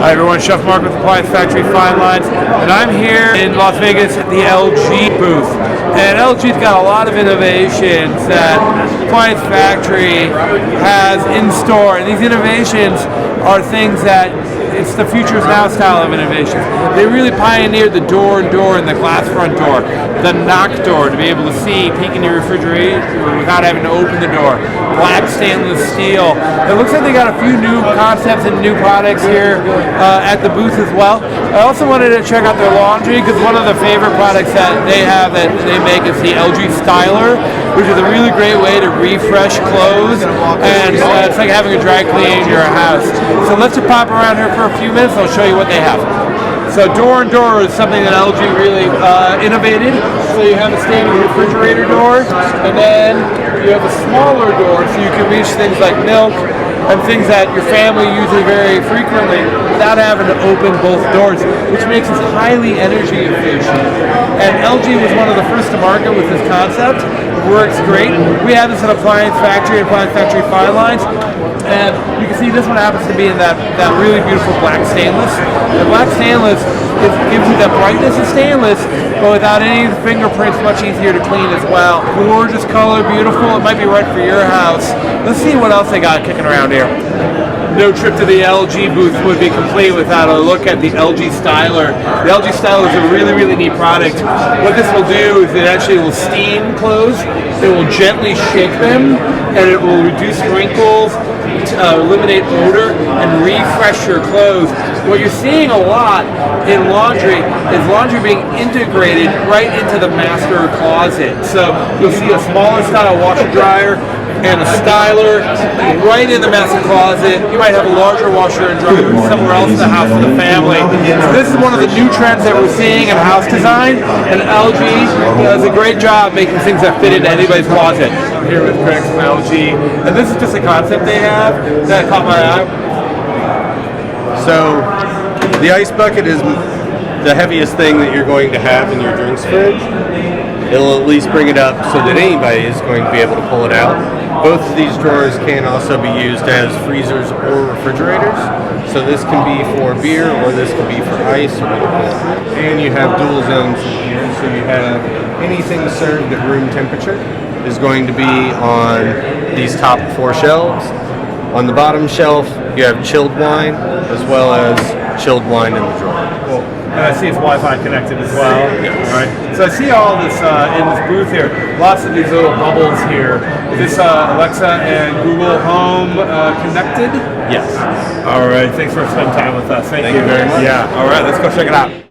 Hi everyone, Chef Mark with Appliance Factory Fine Lines, and I'm here in Las Vegas at the LG booth. And LG's got a lot of innovations that Appliance Factory has in store, and these innovations are things that it's the future is now style of innovations. They really pioneered the door and the glass front door, the knock door to be able to see, peek in your refrigerator without having to open the door. Black stainless steel. It looks like they got a few new concepts and new products here at the booth as well. I also wanted to check out their laundry because one of the favorite products that they have that they make is the LG Styler, which is a really great way to refresh clothes, and it's like having a dry clean in your house. So let's just pop around here for a few minutes and I'll show you what they have. So door is something that LG really innovated. So you have a standard refrigerator door, and then you have a smaller door so you can reach things like milk and things that your family uses very frequently without having to open both doors, which makes it highly energy efficient. And LG was one of the first to market with this concept. It works great. We have this at Appliance Factory Fine Lines. And you can see this one happens to be in that really beautiful black stainless. The black stainless gives you that brightness of stainless, but without any fingerprints, much easier to clean as well. Gorgeous color, beautiful. It might be right for your house. Let's see what else they got kicking around here. No trip to the LG booth would be complete without a look at the LG Styler. The LG Styler is a really, really neat product. What this will do is it actually will steam clothes, it will gently shake them, and it will reduce wrinkles, eliminate odor, and refresh your clothes. What you're seeing a lot in laundry is laundry being integrated right into the master closet. So you'll see a smaller style washer dryer and a styler right in the master closet. You might have a larger washer and dryer somewhere else in the house for the family. So this is one of the new trends that we're seeing in house design, and LG does a great job making things that fit into anybody's closet. I'm here with Greg from LG, and this is just a concept they have that caught my eye. So the ice bucket is the heaviest thing that you're going to have in your drinks fridge. It'll at least bring it up so that anybody is going to be able to pull it out. Both of these drawers can also be used as freezers or refrigerators. So this can be for beer, or this can be for ice or whatever. And you have dual zones here, so you have anything served at room temperature is going to be on these top 4 shelves. On the bottom shelf, you have chilled wine as well as chilled wine in the drawer. Cool. And I see it's Wi-Fi connected as well. Yes. All right. So I see all this in this booth here. Lots of these little bubbles here. Is this Alexa and Google Home connected? Yes. All right. Thanks for spending time with us. Thank you very much. Yeah. All right. Let's go check it out.